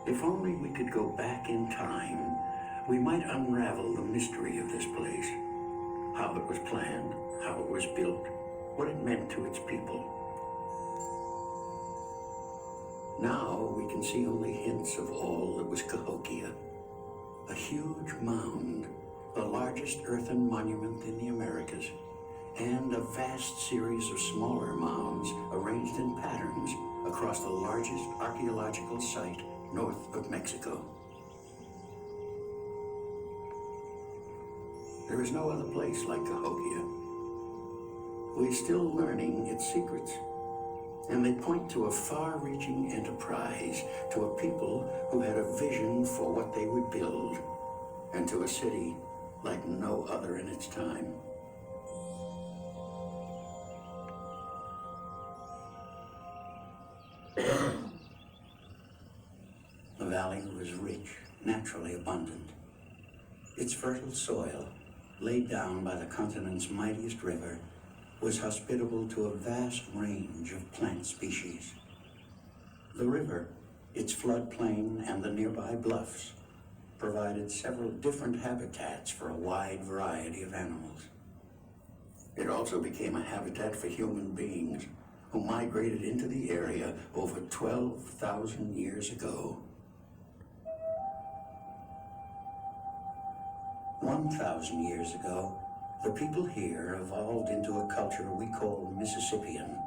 If only we could go back in time, we might unravel the mystery of this place. How it was planned, how it was built, what it meant to its people. Now we can see only hints of all that was Cahokia. A huge mound, the largest earthen monument in the Americas, and a vast series of smaller mounds arranged in patterns across the largest archaeological site north of Mexico. There is no other place like Cahokia. We're still learning its secrets, and they point to a far-reaching enterprise, to a people who had a vision for what they would build, and to a city like no other in its time. The valley was rich, naturally abundant. Its fertile soil, laid down by the continent's mightiest river, was hospitable to a vast range of plant species. The river, its floodplain, and the nearby bluffs provided several different habitats for a wide variety of animals. It also became a habitat for human beings who migrated into the area over 12,000 years ago. 1,000 years ago, the people here evolved into a culture we call Mississippian.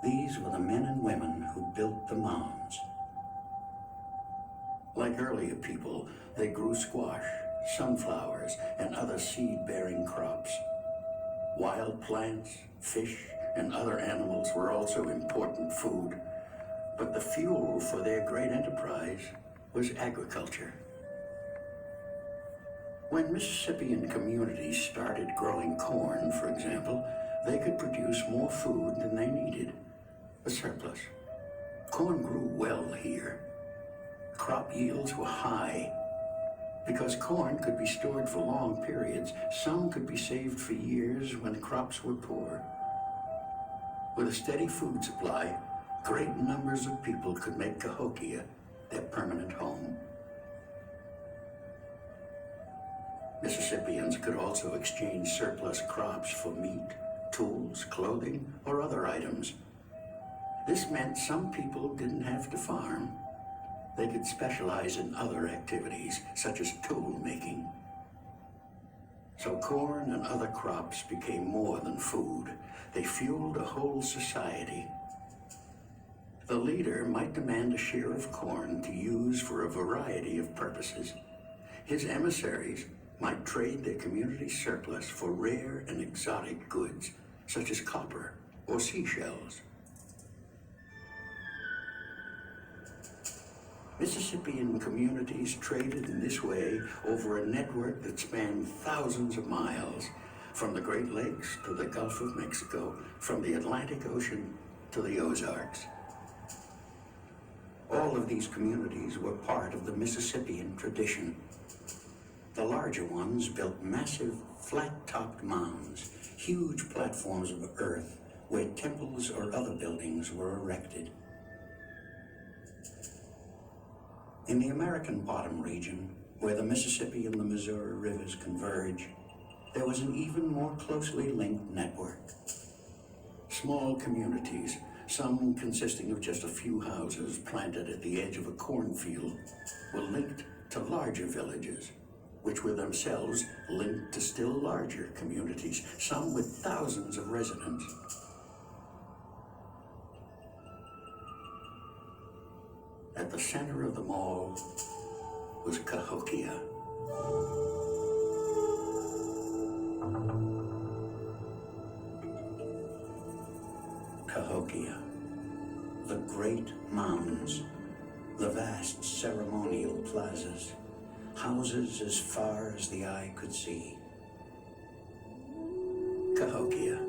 These were the men and women who built the mounds. Like earlier people, they grew squash, sunflowers, and other seed-bearing crops. Wild plants, fish, and other animals were also important food, but the fuel for their great enterprise was agriculture. When Mississippian communities started growing corn, for example, they could produce more food than they needed, a surplus. Corn grew well here. Crop yields were high. Because corn could be stored for long periods, some could be saved for years when crops were poor. With a steady food supply, great numbers of people could make Cahokia their permanent home. Mississippians could also exchange surplus crops for meat, tools, clothing, or other items. This meant some people didn't have to farm. They could specialize in other activities, such as tool making. So corn and other crops became more than food. They fueled a whole society. The leader might demand a share of corn to use for a variety of purposes. His emissaries might trade their community's surplus for rare and exotic goods, such as copper or seashells. Mississippian communities traded in this way over a network that spanned thousands of miles, from the Great Lakes to the Gulf of Mexico, from the Atlantic Ocean to the Ozarks. All of these communities were part of the Mississippian tradition. The larger ones built massive, flat-topped mounds, huge platforms of earth where temples or other buildings were erected. In the American Bottom region, where the Mississippi and the Missouri rivers converge, there was an even more closely linked network. Small communities, some consisting of just a few houses planted at the edge of a cornfield, were linked to larger villages, which were themselves linked to still larger communities, some with thousands of residents. At the center of them all was Cahokia. Cahokia, the great mounds, the vast ceremonial plazas, houses as far as the eye could see. Cahokia.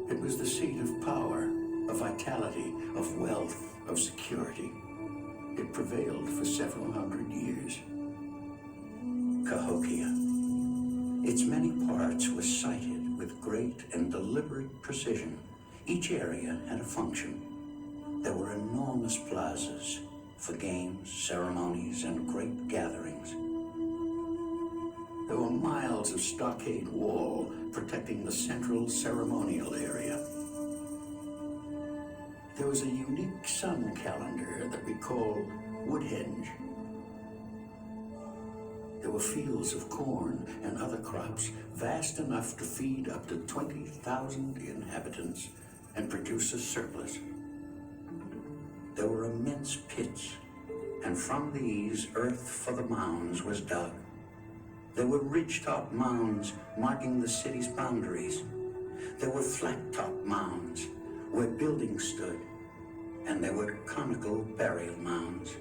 It was the seat of power, of vitality, of wealth, of security. It prevailed for several hundred years. Cahokia. Its many parts were sited with great and deliberate precision. Each area had a function. There were enormous plazas, for games, ceremonies, and great gatherings. There were miles of stockade wall protecting the central ceremonial area. There was a unique sun calendar that we call Woodhenge. There were fields of corn and other crops vast enough to feed up to 20,000 inhabitants and produce a surplus. There were immense pits, and from these earth for the mounds was dug. There were ridge-top mounds marking the city's boundaries. There were flat-top mounds where buildings stood, and there were conical burial mounds.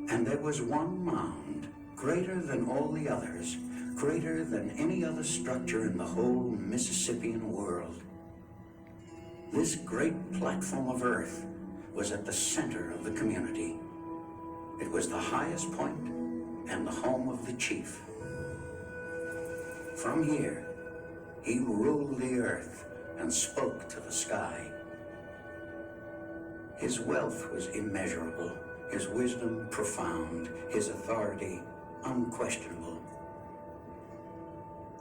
And there was one mound, greater than all the others, greater than any other structure in the whole Mississippian world. This great platform of earth was at the center of the community. It was the highest point and the home of the chief. From here, he ruled the earth and spoke to the sky. His wealth was immeasurable, his wisdom profound, his authority unquestionable.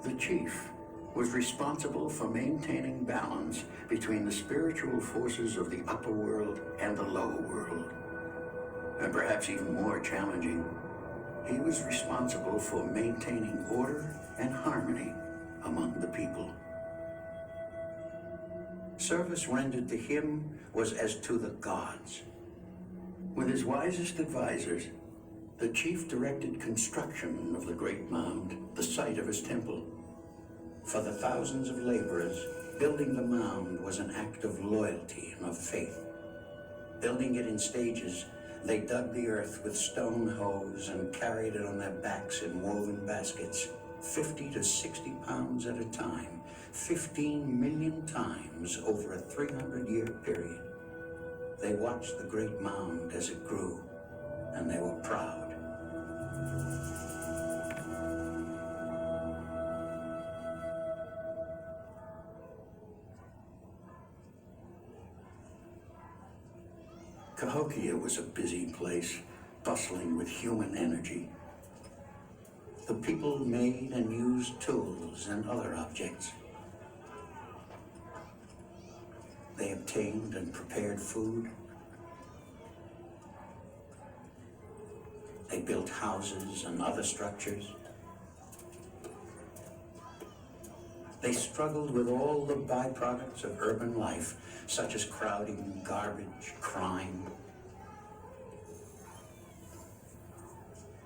The chief was responsible for maintaining balance between the spiritual forces of the upper world and the lower world. And perhaps even more challenging, he was responsible for maintaining order and harmony among the people. Service rendered to him was as to the gods. With his wisest advisors, the chief directed construction of the great mound, the site of his temple. For the thousands of laborers, building the mound was an act of loyalty and of faith. Building it in stages, they dug the earth with stone hoes and carried it on their backs in woven baskets, 50 to 60 pounds at a time, 15 million times over a 300-year period. They watched the great mound as it grew, and they were proud. Cahokia was a busy place, bustling with human energy. The people made and used tools and other objects. They obtained and prepared food. They built houses and other structures. They struggled with all the byproducts of urban life, such as crowding, garbage, crime.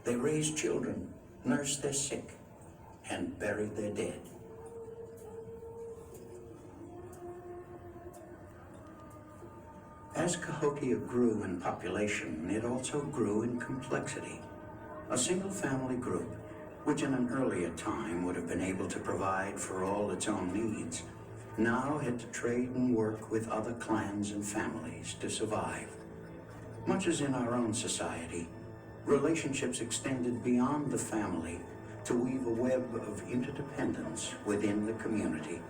They raised children, nursed their sick, and buried their dead. As Cahokia grew in population, it also grew in complexity. A single-family group, which in an earlier time would have been able to provide for all its own needs, now had to trade and work with other clans and families to survive. Much as in our own society, relationships extended beyond the family to weave a web of interdependence within the community.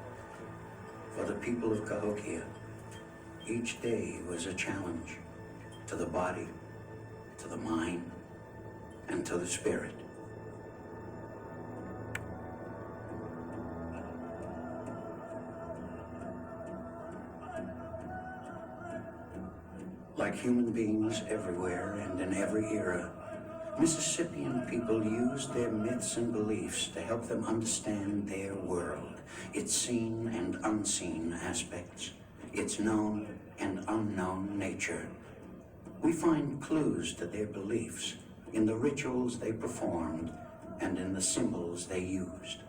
For the people of Cahokia, each day was a challenge to the body, to the mind, and to the spirit. Like human beings everywhere and in every era, Mississippian people used their myths and beliefs to help them understand their world, its seen and unseen aspects, its known and unknown nature. We find clues to their beliefs in the rituals they performed and in the symbols they used.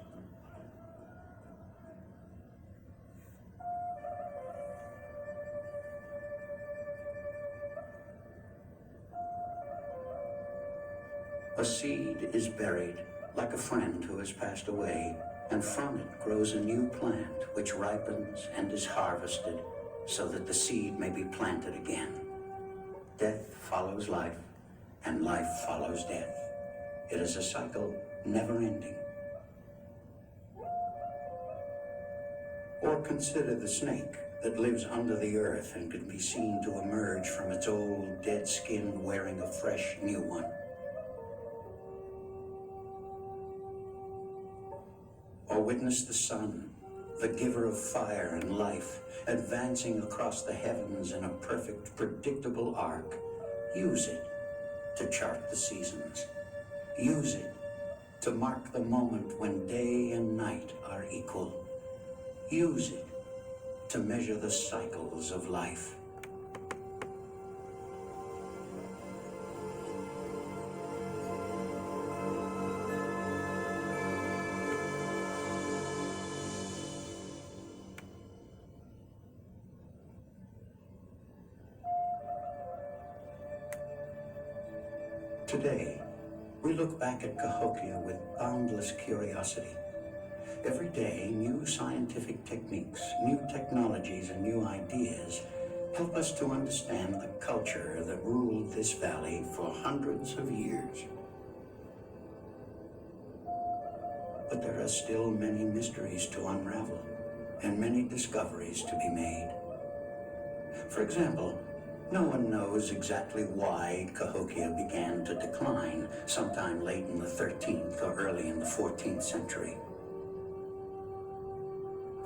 A seed is buried like a friend who has passed away, and from it grows a new plant which ripens and is harvested so that the seed may be planted again. Death follows life, and life follows death. It is a cycle never ending. Or consider the snake that lives under the earth and can be seen to emerge from its old dead skin wearing a fresh new one. Or witness the sun, the giver of fire and life, advancing across the heavens in a perfect, predictable arc. Use it to chart the seasons. Use it to mark the moment when day and night are equal. Use it to measure the cycles of life. Today, we look back at Cahokia with boundless curiosity. Every day, new scientific techniques, new technologies, and new ideas help us to understand the culture that ruled this valley for hundreds of years. But there are still many mysteries to unravel and many discoveries to be made. For example, no one knows exactly why Cahokia began to decline sometime late in the 13th or early in the 14th century.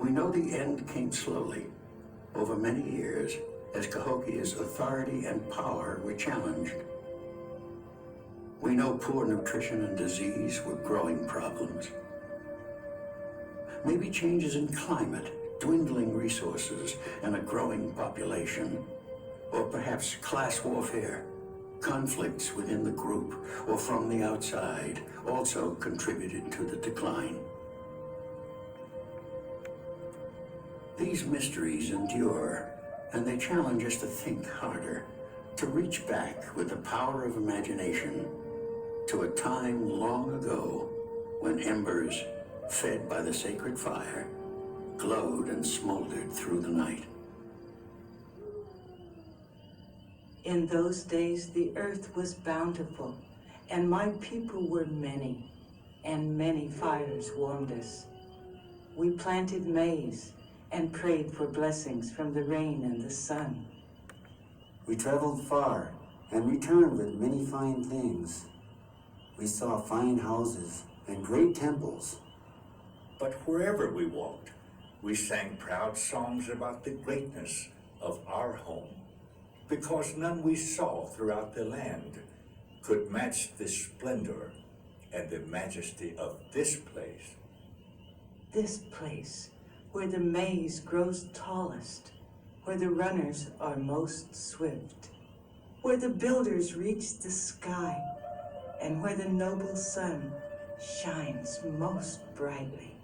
We know the end came slowly, over many years, as Cahokia's authority and power were challenged. We know poor nutrition and disease were growing problems. Maybe changes in climate, dwindling resources, and a growing population, or perhaps class warfare, conflicts within the group or from the outside, also contributed to the decline. These mysteries endure, and they challenge us to think harder, to reach back with the power of imagination to a time long ago when embers, fed by the sacred fire, glowed and smoldered through the night. In those days, the earth was bountiful, and my people were many, and many fires warmed us. We planted maize and prayed for blessings from the rain and the sun. We traveled far and returned with many fine things. We saw fine houses and great temples. But wherever we walked, we sang proud songs about the greatness of our home, because none we saw throughout the land could match the splendor and the majesty of this place. This place, where the maize grows tallest, where the runners are most swift, where the builders reach the sky, and where the noble sun shines most brightly.